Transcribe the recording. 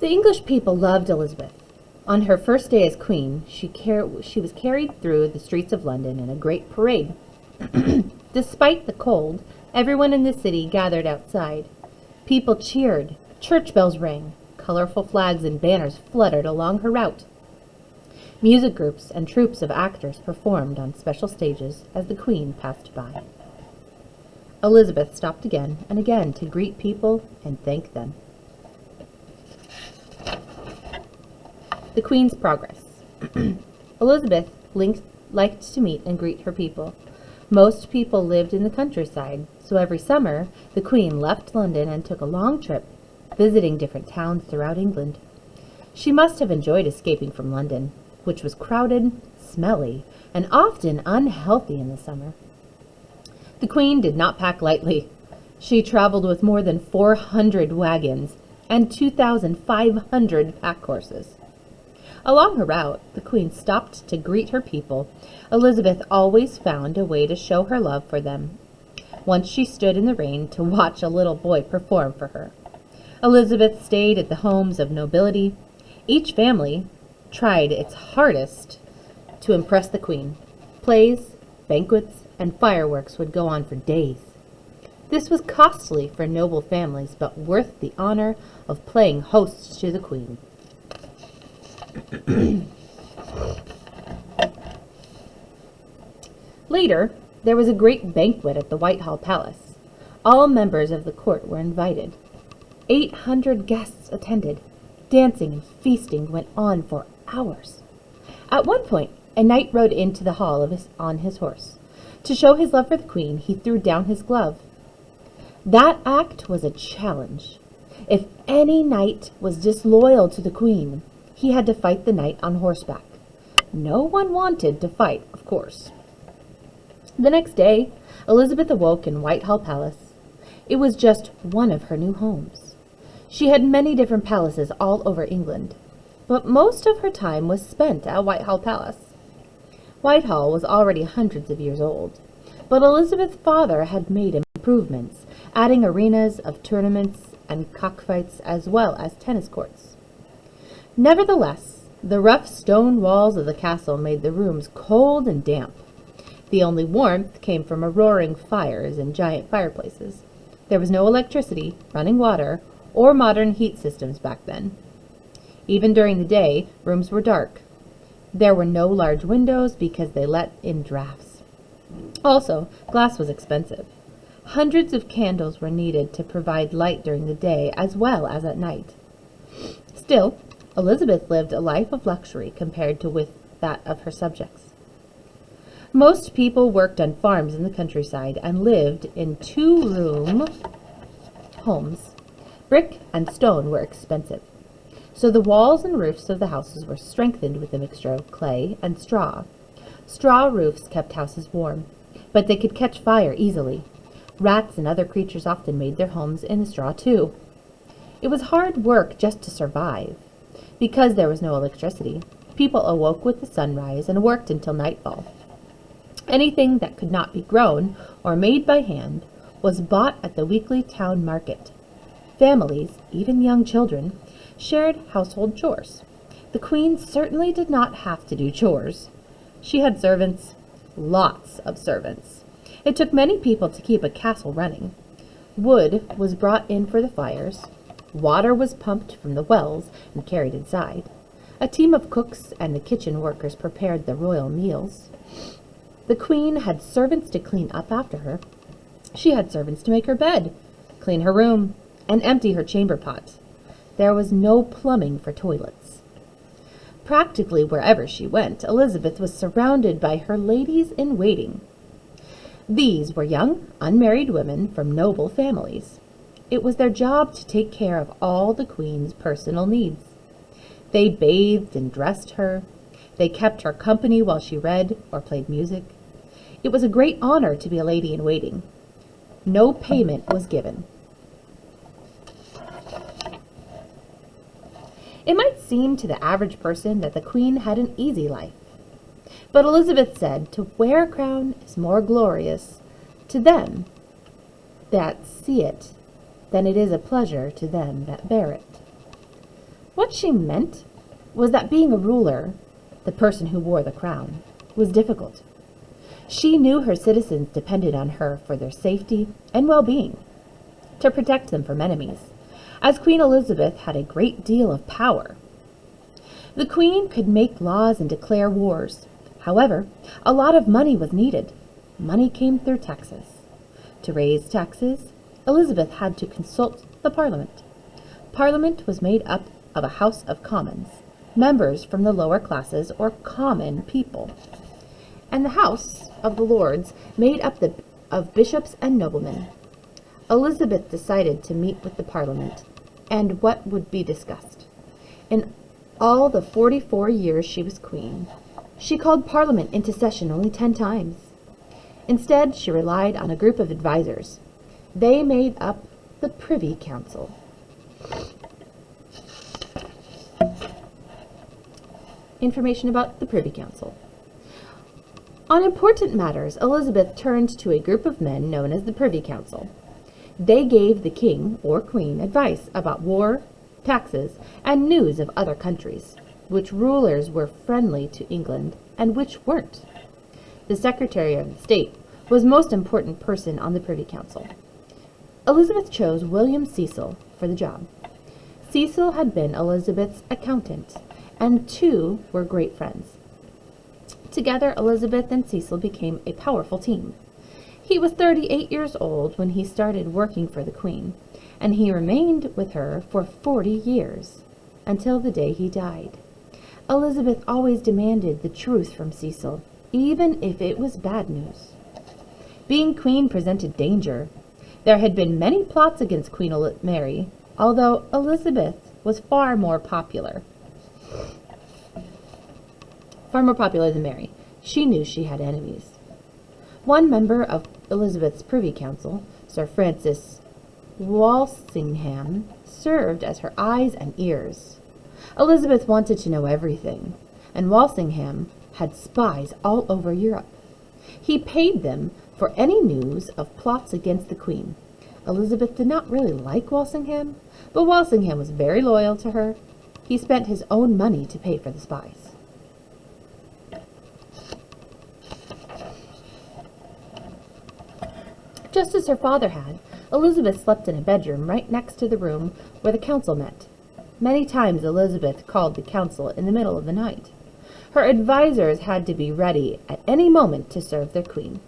The English people loved Elizabeth. On her first day as queen, she was carried through the streets of London in a great parade. Despite the cold, everyone in the city gathered outside. People cheered, church bells rang, colorful flags and banners fluttered along her route. Music groups and troupes of actors performed on special stages as the Queen passed by. Elizabeth stopped again and again to greet people and thank them. The Queen's progress. Elizabeth liked to meet and greet her people. Most people lived in the countryside, so every summer the Queen left London and took a long trip, visiting different towns throughout England. She must have enjoyed escaping from London, which was crowded, smelly, and often unhealthy in the summer. The Queen did not pack lightly. She traveled with more than 400 wagons and 2,500 pack horses. Along her route, the Queen stopped to greet her people. Elizabeth always found a way to show her love for them. Once she stood in the rain to watch a little boy perform for her. Elizabeth stayed at the homes of nobility. Each family tried its hardest to impress the Queen. Plays, banquets, and fireworks would go on for days. This was costly for noble families, but worth the honor of playing host to the Queen. Later, there was a great banquet at the Whitehall Palace. All members of the court were invited. 800 guests attended. Dancing and feasting went on for hours. At one point, a knight rode into the hall on his horse. To show his love for the Queen, he threw down his glove. That act was a challenge. If any knight was disloyal to the Queen, he had to fight the knight on horseback. No one wanted to fight, of course. The next day, Elizabeth awoke in Whitehall Palace. It was just one of her new homes. She had many different palaces all over England, but most of her time was spent at Whitehall Palace. Whitehall was already hundreds of years old, but Elizabeth's father had made improvements, adding arenas of tournaments and cockfights as well as tennis courts. Nevertheless, the rough stone walls of the castle made the rooms cold and damp. The only warmth came from roaring fires and giant fireplaces. There was no electricity, running water, or modern heat systems back then. Even during the day, rooms were dark. There were no large windows because they let in drafts. Also, glass was expensive. Hundreds of candles were needed to provide light during the day as well as at night. Still, Elizabeth lived a life of luxury compared to with that of her subjects. Most people worked on farms in the countryside and lived in two-room homes. Brick and stone were expensive, so the walls and roofs of the houses were strengthened with a mixture of clay and straw. Straw roofs kept houses warm, but they could catch fire easily. Rats and other creatures often made their homes in the straw too. It was hard work just to survive. Because there was no electricity, people awoke with the sunrise and worked until nightfall. Anything that could not be grown or made by hand was bought at the weekly town market. Families, even young children, shared household chores. The Queen certainly did not have to do chores. She had servants, lots of servants. It took many people to keep a castle running. Wood was brought in for the fires. Water was pumped from the wells and carried inside. A team of cooks and the kitchen workers prepared the royal meals. The Queen had servants to clean up after her. She had servants to make her bed, clean her room, and empty her chamber pot. There was no plumbing for toilets. Practically wherever she went, Elizabeth was surrounded by her ladies-in-waiting. These were young, unmarried women from noble families. It was their job to take care of all the Queen's personal needs. They bathed and dressed her. They kept her company while she read or played music. It was a great honor to be a lady-in-waiting. No payment was given. It might seem to the average person that the Queen had an easy life. But Elizabeth said, to wear a crown is more glorious to them that see it than it is a pleasure to them that bear it. What she meant was that being a ruler, the person who wore the crown, was difficult. She knew her citizens depended on her for their safety and well-being, to protect them from enemies, as Queen Elizabeth had a great deal of power. The Queen could make laws and declare wars. However, a lot of money was needed. Money came through taxes. To raise taxes, Elizabeth had to consult the Parliament. Parliament was made up of a House of Commons, members from the lower classes or common people, and the House of the Lords made up of bishops and noblemen. Elizabeth decided to meet with the Parliament, and what would be discussed. In all the 44 years she was queen, she called Parliament into session only 10 times. Instead, she relied on a group of advisors. They made up the Privy Council. Information about the Privy Council. On important matters, Elizabeth turned to a group of men known as the Privy Council. They gave the king or queen advice about war, taxes, and news of other countries, which rulers were friendly to England and which weren't. The Secretary of State was the most important person on the Privy Council. Elizabeth chose William Cecil for the job. Cecil had been Elizabeth's accountant, and two were great friends. Together, Elizabeth and Cecil became a powerful team. He was 38 years old when he started working for the Queen, and he remained with her for 40 years, until the day he died. Elizabeth always demanded the truth from Cecil, even if it was bad news. Being queen presented danger. There had been many plots against Queen Mary, although Elizabeth was far more popular than Mary. She knew she had enemies. One member of Elizabeth's Privy Council, Sir Francis Walsingham, served as her eyes and ears. Elizabeth wanted to know everything, and Walsingham had spies all over Europe. He paid them for any news of plots against the Queen. Elizabeth did not really like Walsingham, but Walsingham was very loyal to her. He spent his own money to pay for the spies. Just as her father had, Elizabeth slept in a bedroom right next to the room where the council met. Many times Elizabeth called the council in the middle of the night. Her advisors had to be ready at any moment to serve their queen.